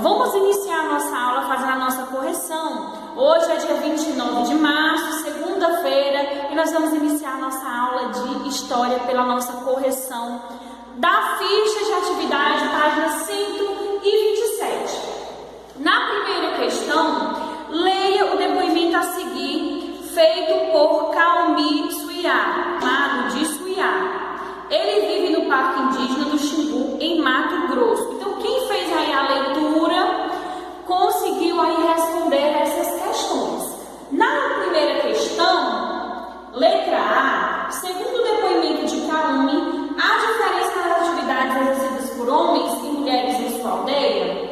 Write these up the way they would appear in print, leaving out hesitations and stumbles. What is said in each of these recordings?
vamos iniciar a nossa aula fazendo a nossa correção. Hoje é dia 29 de março, segunda-feira, e nós vamos iniciar a nossa aula de História pela nossa correção da ficha de atividade, página 127. Na primeira questão, leia o depoimento a seguir, feito por Caumi Suiá, chamado de Suiá. Ele vive no Parque Indígena do Xingu, em Mato Grosso. Então, quem fez aí a leitura conseguiu aí responder essas questões. Na primeira questão, letra A, segundo o depoimento de Caumi, há diferença nas atividades exercidas por homens e mulheres em sua aldeia?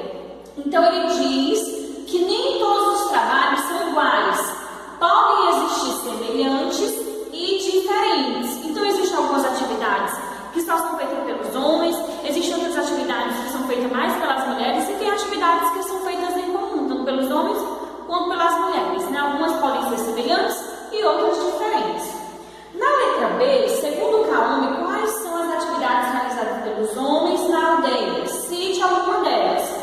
Então, ele diz que nem todos os trabalhos são iguais. Podem existir semelhantes e diferentes. Então, existem algumas atividades que só são feitas pelos homens, existem outras atividades que são feitas mais pelas mulheres e tem atividades que são feitas em comum, tanto pelos homens quanto pelas mulheres, né? Algumas podem ser semelhantes e outras diferentes. Na letra B, segundo Caumi, quais são as atividades realizadas pelos homens na aldeia? Cite alguma delas.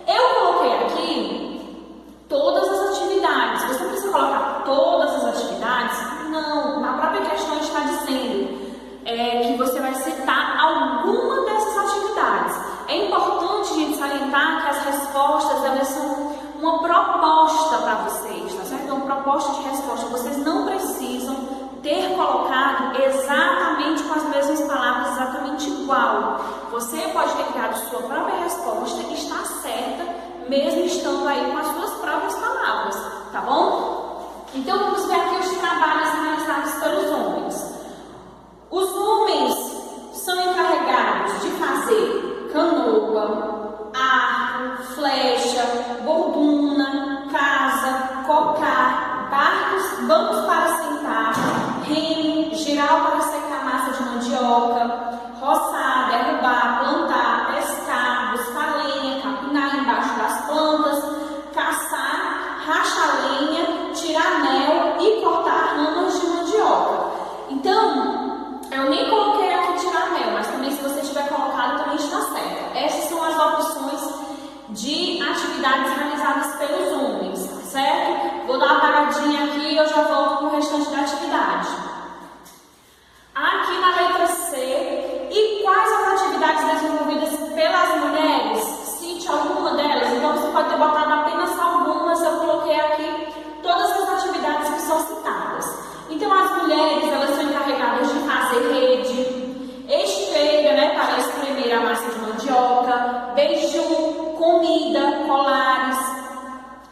Eu coloquei aqui todas as atividades. Você precisa colocar todas as atividades? Não, na própria questão está dizendo que você vai citar alguma dessas atividades. É importante, gente, salientar que as respostas, elas são uma proposta para vocês, tá certo? É uma proposta de resposta. Vocês não precisam ter colocado exatamente com as mesmas palavras, exatamente igual. Você pode ter criado sua própria resposta e está certa, mesmo estando aí com as suas próprias palavras, tá bom? Então, vamos ver aqui os trabalhos realizados pelos homens. Os homens são encarregados de fazer canoa, arco, flecha, borduna, casa, cocar, barcos, bancos para sentar, remo, giral para secar massa de mandioca, roçar, derrubar, plantar, pescar, buscar lenha, capinar embaixo das plantas, caçar, rachar lenha, tirar mel e cortar ramas de mandioca. Então, eu nem coloquei aqui tirar mel, mas também se você tiver colocado também está certo. Essas são as opções de atividades realizadas pelos homens, certo? Vou dar uma paradinha aqui e eu já volto com o restante da atividade. Aqui na letra C, e quais as atividades desenvolvidas pelas mulheres? Cite alguma delas. Então você pode ter botado apenas algumas, eu coloquei aqui todas as atividades que são citadas. Então, as mulheres, elas são encarregadas de fazer rede, esteira, né, para espremer a massa de mandioca, beiju, comida, colares,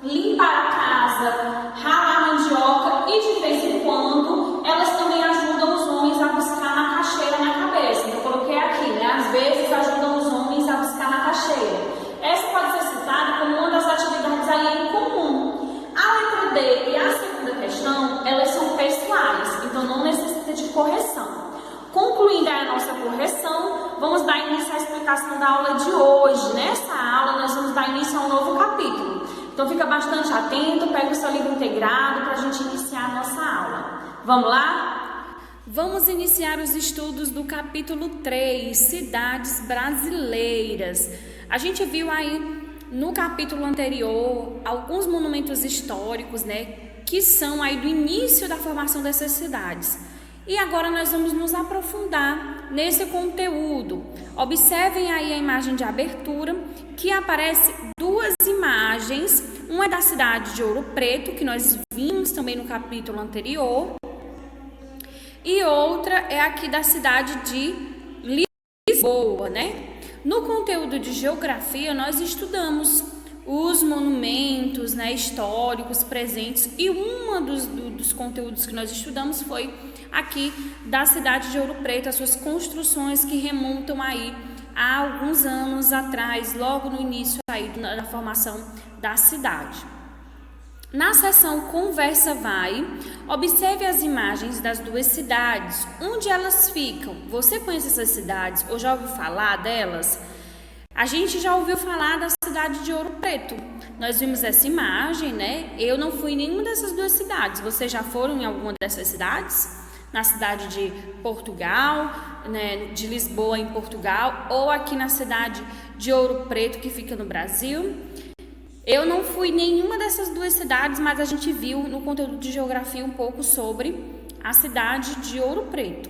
limpar a casa, ralar mandioca e, de vez em quando, elas também ajudam os homens a buscar macaxeira na cabeça. Eu coloquei aqui, né, às vezes ajudam os homens a buscar macaxeira. Essa pode ser citada como uma das atividades aí em comum. A letra D e a segunda questão, elas são pessoais, então não necessita de correção. Concluindo a nossa correção, vamos dar início à explicação da aula de hoje. Nessa aula, nós vamos dar início a um novo capítulo. Então, fica bastante atento, pega o seu livro integrado para a gente iniciar a nossa aula. Vamos lá? Vamos iniciar os estudos do capítulo 3, Cidades Brasileiras. A gente viu aí no capítulo anterior alguns monumentos históricos, né, que são aí do início da formação dessas cidades. E agora nós vamos nos aprofundar nesse conteúdo. Observem aí a imagem de abertura, que aparece duas imagens. Uma é da cidade de Ouro Preto, que nós vimos também no capítulo anterior, e outra é aqui da cidade de Lisboa, né? No conteúdo de geografia, nós estudamos os monumentos, né, históricos presentes, e um dos conteúdos que nós estudamos foi aqui da cidade de Ouro Preto, as suas construções que remontam aí a alguns anos atrás, logo no início aí da formação da cidade. Na seção Conversa Vai, observe as imagens das duas cidades, onde elas ficam. Você conhece essas cidades ou já ouviu falar delas? A gente já ouviu falar da cidade de Ouro Preto. Nós vimos essa imagem, né? Eu não fui em nenhuma dessas duas cidades. Vocês já foram em alguma dessas cidades? na cidade de Portugal, né, de Lisboa em Portugal, ou aqui na cidade de Ouro Preto, que fica no Brasil. Eu não fui em nenhuma dessas duas cidades, mas a gente viu no conteúdo de geografia um pouco sobre a cidade de Ouro Preto.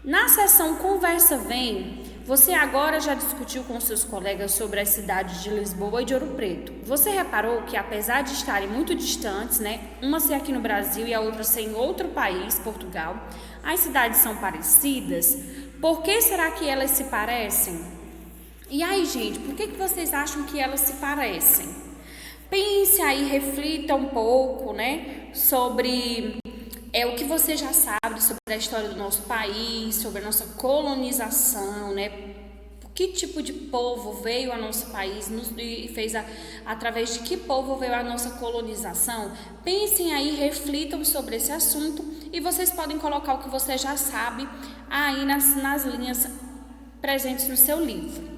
Na seção Conversa Vem, você agora já discutiu com seus colegas sobre as cidades de Lisboa e de Ouro Preto. Você reparou que, apesar de estarem muito distantes, né, uma ser aqui no Brasil e a outra ser em outro país, Portugal, as cidades são parecidas? Por que será que elas se parecem? E aí, gente, por que vocês acham que elas se parecem? Pense aí, reflita um pouco, né, sobre o que você já sabe sobre a história do nosso país, sobre a nossa colonização, né? Que tipo de povo veio ao nosso país e fez através de que povo veio a nossa colonização? Pensem aí, reflitam sobre esse assunto e vocês podem colocar o que você já sabe aí nas linhas presentes no seu livro.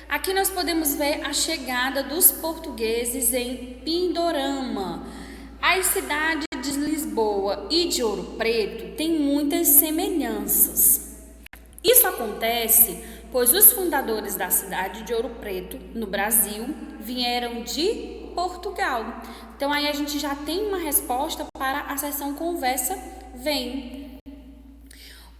Aqui nós podemos ver a chegada dos portugueses em Pindorama. As cidades de Lisboa e de Ouro Preto têm muitas semelhanças. Isso acontece pois os fundadores da cidade de Ouro Preto, no Brasil, vieram de Portugal. Então aí a gente já tem uma resposta para a seção Conversa Vem.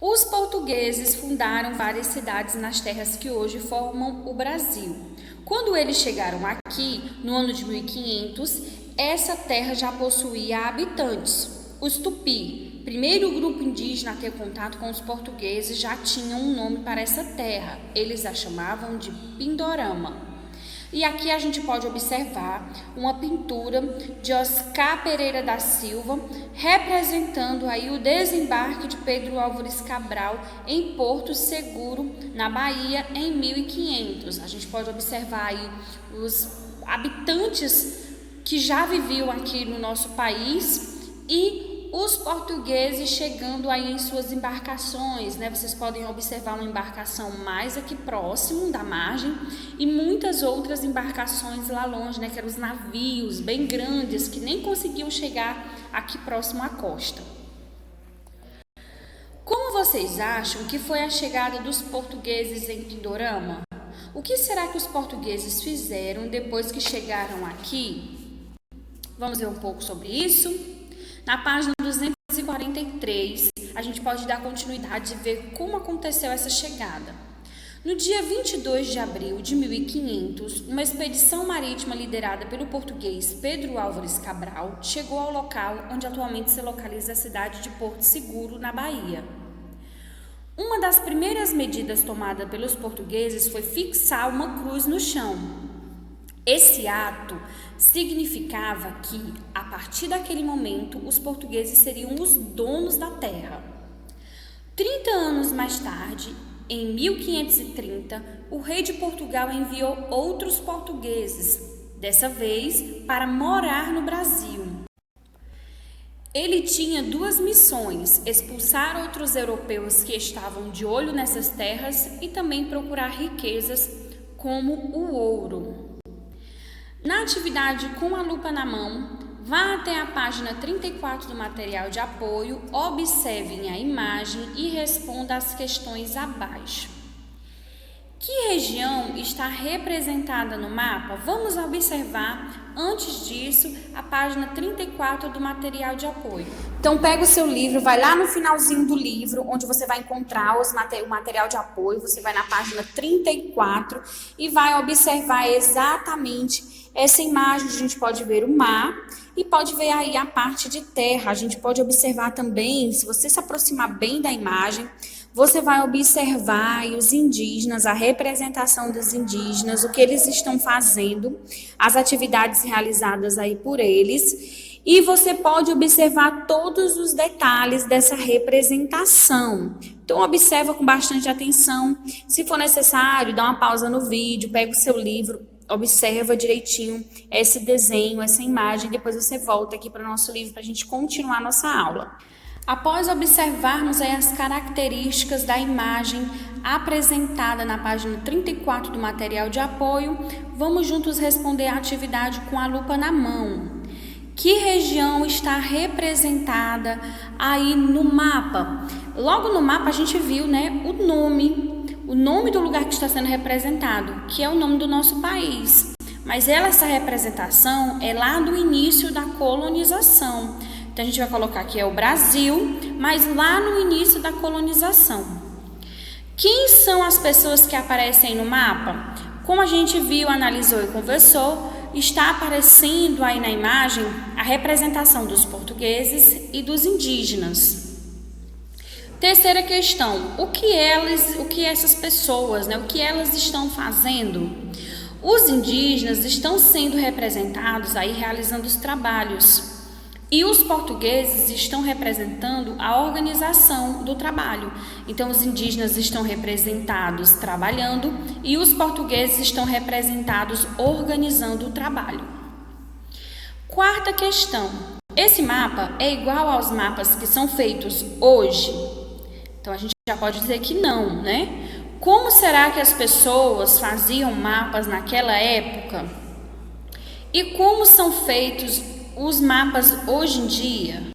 Os portugueses fundaram várias cidades nas terras que hoje formam o Brasil. Quando eles chegaram aqui, no ano de 1500, essa terra já possuía habitantes. Os Tupi, primeiro grupo indígena a ter contato com os portugueses, já tinham um nome para essa terra. Eles a chamavam de Pindorama. E aqui a gente pode observar uma pintura de Oscar Pereira da Silva, representando aí o desembarque de Pedro Álvares Cabral em Porto Seguro, na Bahia, em 1500. A gente pode observar aí os habitantes que já viviam aqui no nosso país e os portugueses chegando aí em suas embarcações, né? Vocês podem observar uma embarcação mais aqui próximo da margem e muitas outras embarcações lá longe, né? Que eram os navios bem grandes que nem conseguiam chegar aqui próximo à costa. Como vocês acham que foi a chegada dos portugueses em Pindorama? O que será que os portugueses fizeram depois que chegaram aqui? Vamos ver um pouco sobre isso? Na página 243, a gente pode dar continuidade e ver como aconteceu essa chegada. No dia 22 de abril de 1500, uma expedição marítima liderada pelo português Pedro Álvares Cabral chegou ao local onde atualmente se localiza a cidade de Porto Seguro, na Bahia. Uma das primeiras medidas tomadas pelos portugueses foi fixar uma cruz no chão. Esse ato significava que, a partir daquele momento, os portugueses seriam os donos da terra. 30 anos mais tarde, em 1530, o rei de Portugal enviou outros portugueses, dessa vez para morar no Brasil. Ele tinha duas missões: expulsar outros europeus que estavam de olho nessas terras e também procurar riquezas como o ouro. Na atividade com a lupa na mão, vá até a página 34 do material de apoio, observem a imagem e responda as questões abaixo. Que região está representada no mapa? Vamos observar, antes disso, a página 34 do material de apoio. Então, pega o seu livro, vai lá no finalzinho do livro, onde você vai encontrar o material de apoio, você vai na página 34 e vai observar exatamente essa imagem. A gente pode ver o mar e pode ver aí a parte de terra. A gente pode observar também, se você se aproximar bem da imagem, você vai observar aí os indígenas, a representação dos indígenas, o que eles estão fazendo, as atividades realizadas aí por eles. E você pode observar todos os detalhes dessa representação. Então, observa com bastante atenção. Se for necessário, dá uma pausa no vídeo, pega o seu livro, observa direitinho esse desenho, essa imagem, depois você volta aqui para o nosso livro para a gente continuar a nossa aula. Após observarmos aí as características da imagem apresentada na página 34 do material de apoio, vamos juntos responder a atividade com a lupa na mão. Que região está representada aí no mapa? Logo no mapa a gente viu, né, o nome do lugar que está sendo representado, que é o nome do nosso país. Mas essa representação é lá do início da colonização. Então a gente vai colocar que é o Brasil, mas lá no início da colonização. Quem são as pessoas que aparecem no mapa? Como a gente viu, analisou e conversou, está aparecendo aí na imagem a representação dos portugueses e dos indígenas. Terceira questão, o que essas pessoas, né, o que elas estão fazendo? Os indígenas estão sendo representados aí realizando os trabalhos e os portugueses estão representando a organização do trabalho. Então os indígenas estão representados trabalhando e os portugueses estão representados organizando o trabalho. Quarta questão, esse mapa é igual aos mapas que são feitos hoje? Então a gente já pode dizer que não, né? Como será que as pessoas faziam mapas naquela época? E como são feitos os mapas hoje em dia?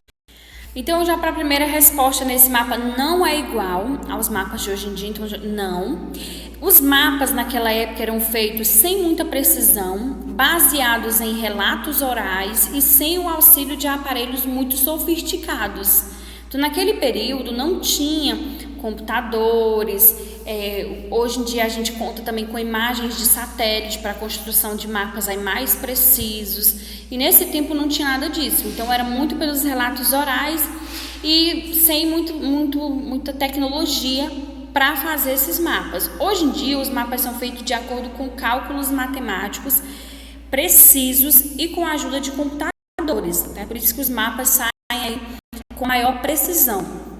Então, já para a primeira resposta, nesse mapa não é igual aos mapas de hoje em dia, então não. Os mapas naquela época eram feitos sem muita precisão, baseados em relatos orais e sem o auxílio de aparelhos muito sofisticados. Então, naquele período não tinha computadores, hoje em dia a gente conta também com imagens de satélite para a construção de mapas aí mais precisos, e nesse tempo não tinha nada disso, então era muito pelos relatos orais e sem muita tecnologia para fazer esses mapas. Hoje em dia os mapas são feitos de acordo com cálculos matemáticos precisos e com a ajuda de computadores, né? Por isso que os mapas saem aí com maior precisão.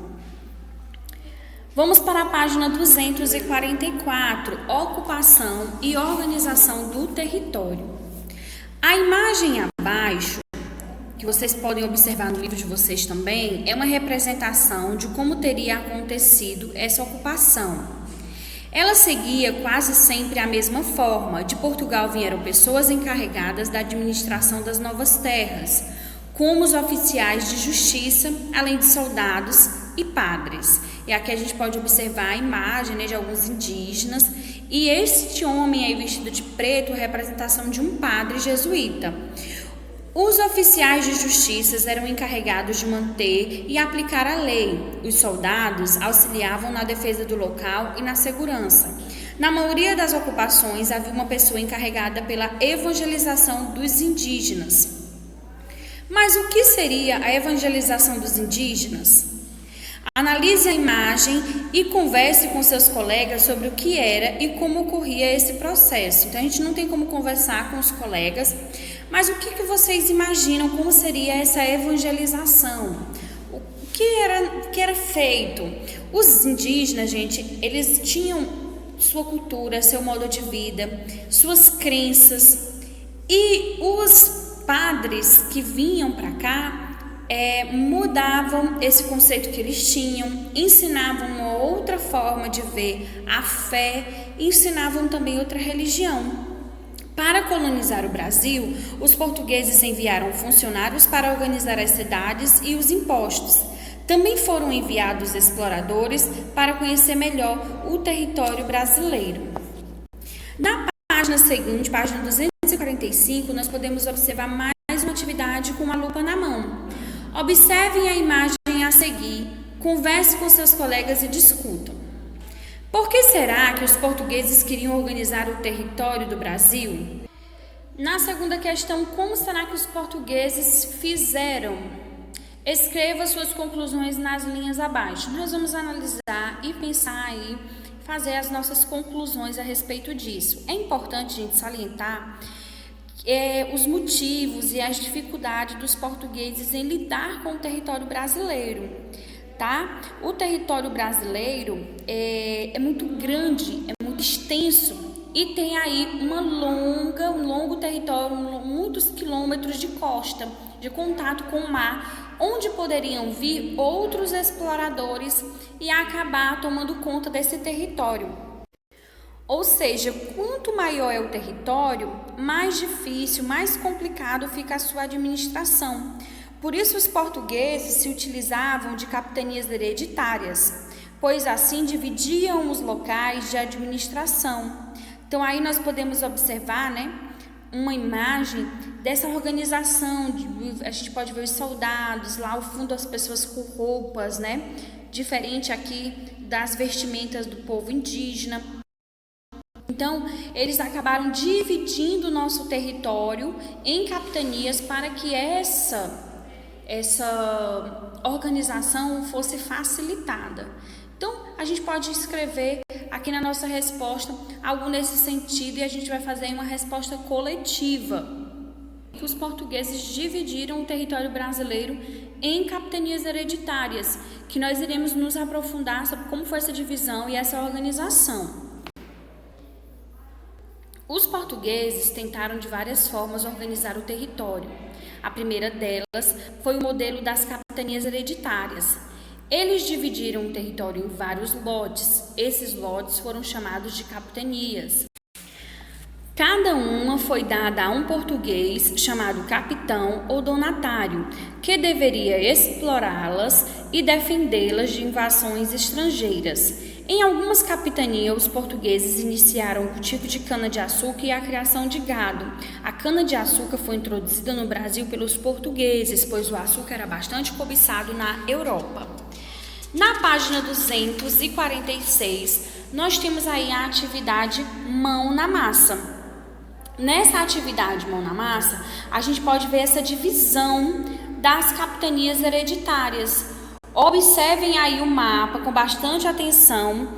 Vamos para a página 244, ocupação e organização do território. A imagem abaixo, que vocês podem observar no livro de vocês também, é uma representação de como teria acontecido essa ocupação. Ela seguia quase sempre a mesma forma. De Portugal vieram pessoas encarregadas da administração das novas terras, como os oficiais de justiça, além de soldados e padres. E aqui a gente pode observar a imagem, né, de alguns indígenas, e este homem aí vestido de preto é a representação de um padre jesuíta. Os oficiais de justiça eram encarregados de manter e aplicar a lei. Os soldados auxiliavam na defesa do local e na segurança. Na maioria das ocupações havia uma pessoa encarregada pela evangelização dos indígenas. Mas o que seria a evangelização dos indígenas? Analise a imagem e converse com seus colegas sobre o que era e como ocorria esse processo. Então, a gente não tem como conversar com os colegas, mas o que vocês imaginam como seria essa evangelização? O que era feito? Os indígenas, gente, eles tinham sua cultura, seu modo de vida, suas crenças, e os padres que vinham para cá mudavam esse conceito que eles tinham, ensinavam uma outra forma de ver a fé, ensinavam também outra religião. Para colonizar o Brasil, os portugueses enviaram funcionários para organizar as cidades e os impostos. Também foram enviados exploradores para conhecer melhor o território brasileiro. Na página seguinte, página 245, nós podemos observar mais uma atividade com uma lupa na mão. Observem a imagem a seguir, converse com seus colegas e discutam. Por que será que os portugueses queriam organizar o território do Brasil? Na segunda questão, como será que os portugueses fizeram? Escreva suas conclusões nas linhas abaixo. Nós vamos analisar e pensar aí, fazer as nossas conclusões a respeito disso. É importante a gente salientar os motivos e as dificuldades dos portugueses em lidar com o território brasileiro, tá? O território brasileiro é muito grande, é muito extenso e tem aí um longo território, muitos quilômetros de costa, de contato com o mar, onde poderiam vir outros exploradores e acabar tomando conta desse território. Ou seja, quanto maior é o território, mais difícil, mais complicado fica a sua administração. Por isso os portugueses se utilizavam de capitanias hereditárias, pois assim dividiam os locais de administração. Então aí nós podemos observar, uma imagem dessa organização, a gente pode ver os soldados, lá ao fundo as pessoas com roupas, diferente aqui das vestimentas do povo indígena. Então, eles acabaram dividindo o nosso território em capitanias para que essa organização fosse facilitada. Então, a gente pode escrever aqui na nossa resposta algo nesse sentido e a gente vai fazer uma resposta coletiva. Os portugueses dividiram o território brasileiro em capitanias hereditárias, que nós iremos nos aprofundar sobre como foi essa divisão e essa organização. Os portugueses tentaram de várias formas organizar o território. A primeira delas foi o modelo das capitanias hereditárias. Eles dividiram o território em vários lotes. Esses lotes foram chamados de capitanias. Cada uma foi dada a um português chamado capitão ou donatário, que deveria explorá-las e defendê-las de invasões estrangeiras. Em algumas capitanias, os portugueses iniciaram o cultivo de cana-de-açúcar e a criação de gado. A cana-de-açúcar foi introduzida no Brasil pelos portugueses, pois o açúcar era bastante cobiçado na Europa. Na página 246, nós temos aí a atividade mão na massa. Nessa atividade mão na massa, a gente pode ver essa divisão das capitanias hereditárias. Observem aí o mapa com bastante atenção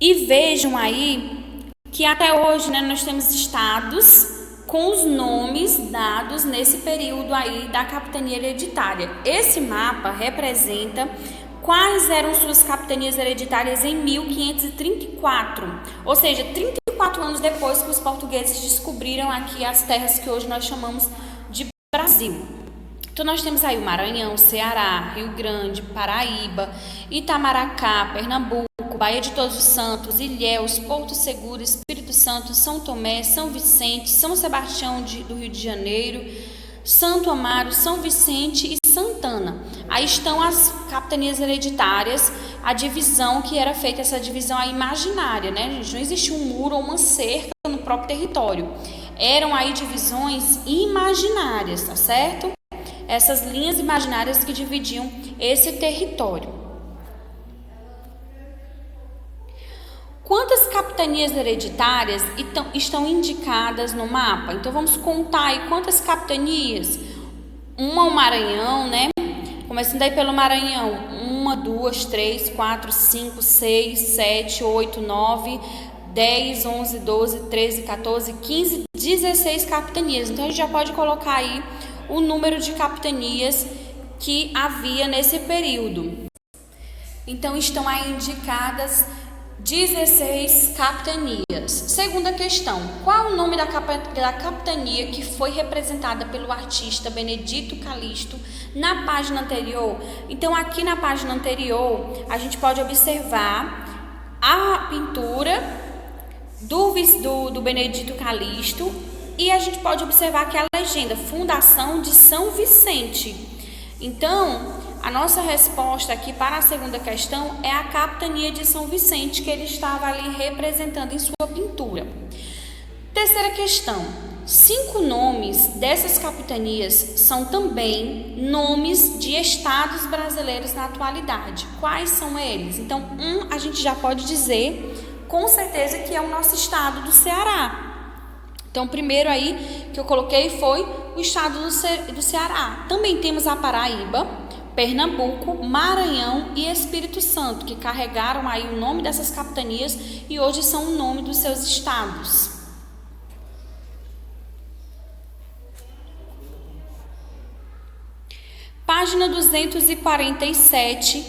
e vejam aí que até hoje nós temos estados com os nomes dados nesse período aí da capitania hereditária. Esse mapa representa quais eram suas capitanias hereditárias em 1534, ou seja, 34 anos depois que os portugueses descobriram aqui as terras que hoje nós chamamos de Brasil. Então, nós temos aí o Maranhão, Ceará, Rio Grande, Paraíba, Itamaracá, Pernambuco, Baía de Todos os Santos, Ilhéus, Porto Seguro, Espírito Santo, São Tomé, São Vicente, São Sebastião do Rio de Janeiro, Santo Amaro, São Vicente e Santana. Aí estão as capitanias hereditárias, a divisão que era feita, essa divisão aí imaginária, gente? Não existia um muro ou uma cerca no próprio território. Eram aí divisões imaginárias, tá certo? Essas linhas imaginárias que dividiam esse território. Quantas capitanias hereditárias estão indicadas no mapa? Então vamos contar aí quantas capitanias. Uma, o Maranhão, Começando aí pelo Maranhão. 1, 2, 3, 4, 5, 6, 7, 8, 9, 10, 11, 12, 13, 14, 15, 16 capitanias. Então a gente já pode colocar aí o número de capitanias que havia nesse período. Então estão aí indicadas 16 capitanias. Segunda questão: qual o nome da capitania que foi representada pelo artista Benedito Calixto na página anterior? Então aqui na página anterior a gente pode observar a pintura do Benedito Calixto e a gente pode observar que a legenda Fundação de São Vicente. Então a nossa resposta aqui para a segunda questão é a capitania de São Vicente, que ele estava ali representando em sua pintura. Terceira questão: 5 nomes dessas capitanias são também nomes de estados brasileiros na atualidade. Quais são eles? Então, a gente já pode dizer com certeza que é o nosso estado do Ceará. Então, o primeiro aí que eu coloquei foi o estado do Ceará. Também temos a Paraíba, Pernambuco, Maranhão e Espírito Santo, que carregaram aí o nome dessas capitanias e hoje são o nome dos seus estados. Página 247,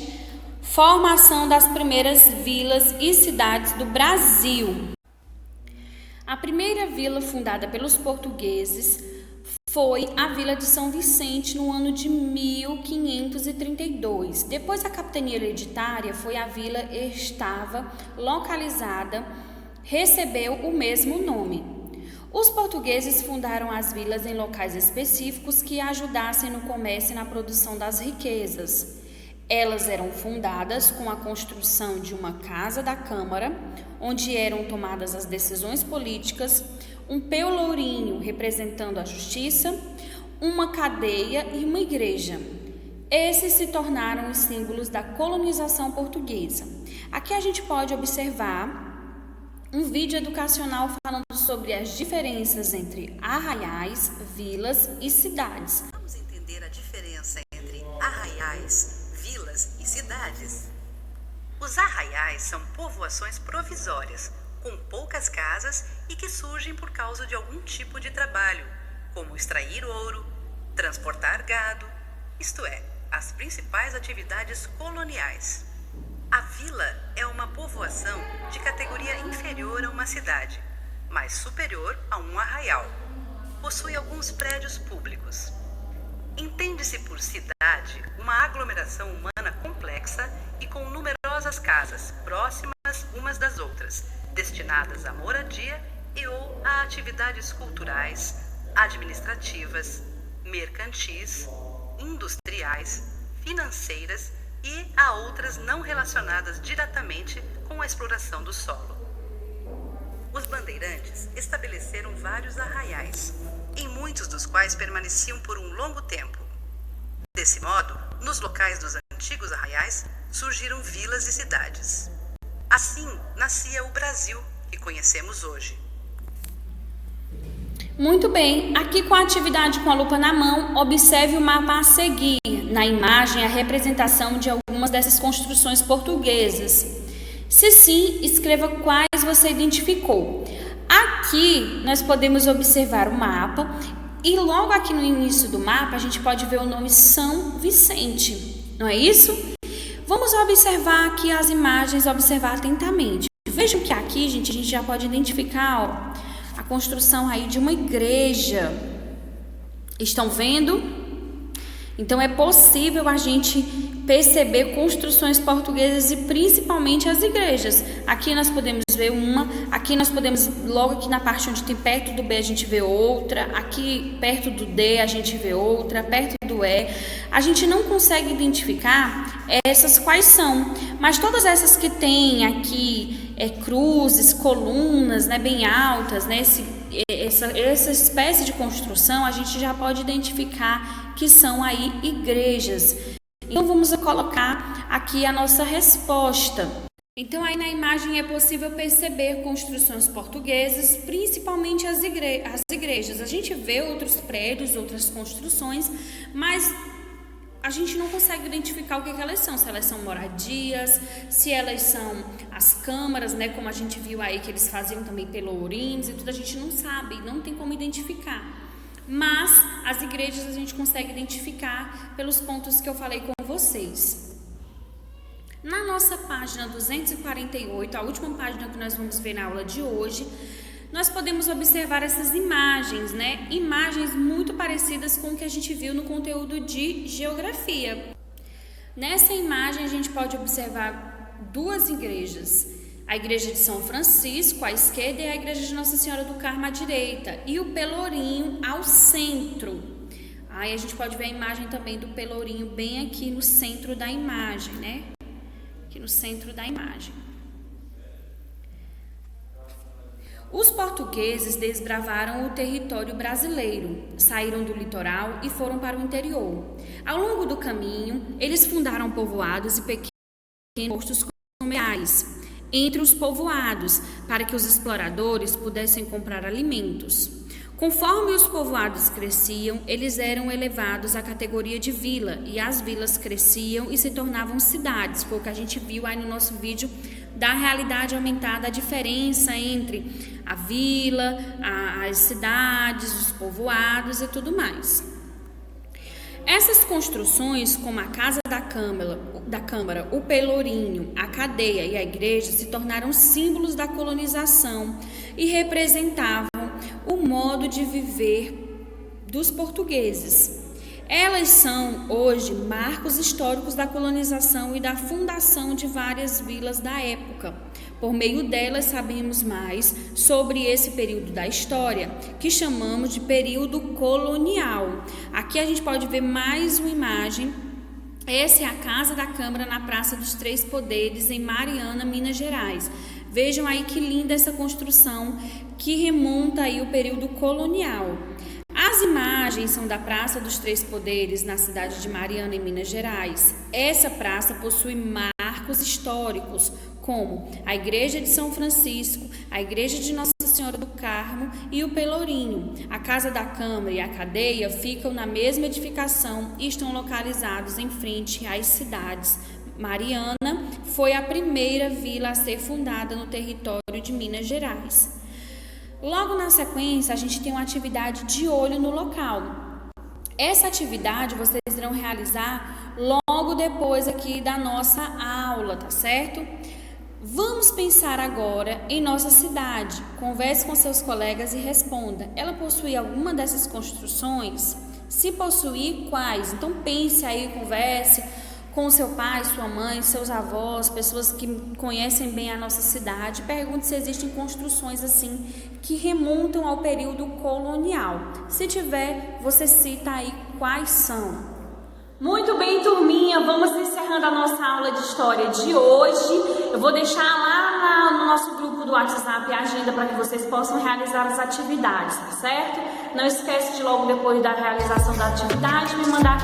formação das primeiras vilas e cidades do Brasil. A primeira vila fundada pelos portugueses foi a Vila de São Vicente no ano de 1532. Depois a capitania hereditária foi a vila estava localizada, recebeu o mesmo nome. Os portugueses fundaram as vilas em locais específicos que ajudassem no comércio e na produção das riquezas. Elas eram fundadas com a construção de uma casa da Câmara, onde eram tomadas as decisões políticas, um pelourinho representando a justiça, uma cadeia e uma igreja. Esses se tornaram os símbolos da colonização portuguesa. Aqui a gente pode observar um vídeo educacional falando sobre as diferenças entre arraiais, vilas e cidades. Vamos entender a diferença entre arraiais, vilas e cidades. Os arraiais são povoações provisórias, com poucas casas e que surgem por causa de algum tipo de trabalho, como extrair ouro, transportar gado, isto é, as principais atividades coloniais. A vila é uma povoação de categoria inferior a uma cidade, mas superior a um arraial. Possui alguns prédios públicos. Entende-se por cidade uma aglomeração humana complexa e com numerosas casas próximas umas das outras, destinadas à moradia e ou a atividades culturais, administrativas, mercantis, industriais, financeiras e a outras não relacionadas diretamente com a exploração do solo. Os bandeirantes estabeleceram vários arraiais, em muitos dos quais permaneciam por um longo tempo. Desse modo, nos locais dos antigos arraiais surgiram vilas e cidades. Assim nascia o Brasil que conhecemos hoje. Muito bem, aqui com a atividade com a lupa na mão, observe o mapa a seguir. Na imagem, a representação de algumas dessas construções portuguesas. Se sim, escreva quais você identificou. Aqui, nós podemos observar o mapa e logo aqui no início do mapa, a gente pode ver o nome São Vicente, não é isso? Vamos observar aqui as imagens, observar atentamente. Vejam que aqui, gente, a gente já pode identificar, a construção aí de uma igreja. Estão vendo? Então é possível a gente perceber construções portuguesas e principalmente as igrejas. Aqui nós podemos ver uma, aqui nós podemos, logo aqui na parte onde tem perto do B a gente vê outra, aqui perto do D a gente vê outra, perto do E. A gente não consegue identificar essas quais são, mas todas essas que tem aqui, cruzes, colunas, né, bem altas, né, essa espécie de construção a gente já pode identificar que são aí igrejas. Então vamos colocar aqui a nossa resposta. Então aí na imagem é possível perceber construções portuguesas, principalmente as igrejas. A gente vê outros prédios, outras construções, mas a gente não consegue identificar o que elas são, se elas são moradias, se elas são as câmaras, né, como a gente viu aí que eles faziam também pelourinhos e tudo, a gente não sabe, não tem como identificar. Mas as igrejas a gente consegue identificar pelos pontos que eu falei com vocês. Na nossa página 248, a última página que nós vamos ver na aula de hoje, nós podemos observar essas imagens, né? Imagens muito parecidas com o que a gente viu no conteúdo de geografia. Nessa imagem a gente pode observar duas igrejas. A igreja de São Francisco à esquerda e a igreja de Nossa Senhora do Carmo à direita. E o Pelourinho ao centro. Aí a gente pode ver a imagem também do Pelourinho bem aqui no centro da imagem, né? Aqui no centro da imagem. Os portugueses desbravaram o território brasileiro, saíram do litoral e foram para o interior. Ao longo do caminho, eles fundaram povoados e pequenos postos comerciais entre os povoados, para que os exploradores pudessem comprar alimentos. Conforme os povoados cresciam, eles eram elevados à categoria de vila, e as vilas cresciam e se tornavam cidades. Foi o que a gente viu aí no nosso vídeo da realidade aumentada, a diferença entre a vila, as cidades, os povoados e tudo mais. Essas construções, como a Casa da Câmara, o Pelourinho, a cadeia e a igreja, se tornaram símbolos da colonização e representavam o modo de viver dos portugueses. Elas são, hoje, marcos históricos da colonização e da fundação de várias vilas da época. Por meio delas sabemos mais sobre esse período da história, que chamamos de período colonial. Aqui a gente pode ver mais uma imagem. Essa é a Casa da Câmara na Praça dos Três Poderes, em Mariana, Minas Gerais. Vejam aí que linda essa construção que remonta aí o período colonial. As imagens são da Praça dos Três Poderes, na cidade de Mariana, em Minas Gerais. Essa praça possui marcos históricos, como a Igreja de São Francisco, a Igreja de Nossa Senhora do Carmo e o Pelourinho. A Casa da Câmara e a cadeia ficam na mesma edificação e estão localizados em frente às cidades. Mariana foi a primeira vila a ser fundada no território de Minas Gerais. Logo na sequência, a gente tem uma atividade de olho no local. Essa atividade vocês irão realizar logo depois aqui da nossa aula, tá certo? Vamos pensar agora em nossa cidade. Converse com seus colegas e responda. Ela possui alguma dessas construções? Se possuir, quais? Então pense aí, converse com seu pai, sua mãe, seus avós, pessoas que conhecem bem a nossa cidade. Pergunte se existem construções assim que remontam ao período colonial. Se tiver, você cita aí quais são. Muito bem, turminha, vamos encerrando a nossa aula de história de hoje. Eu vou deixar lá no nosso grupo do WhatsApp a agenda para que vocês possam realizar as atividades, tá certo? Não esquece de logo depois da realização da atividade me mandar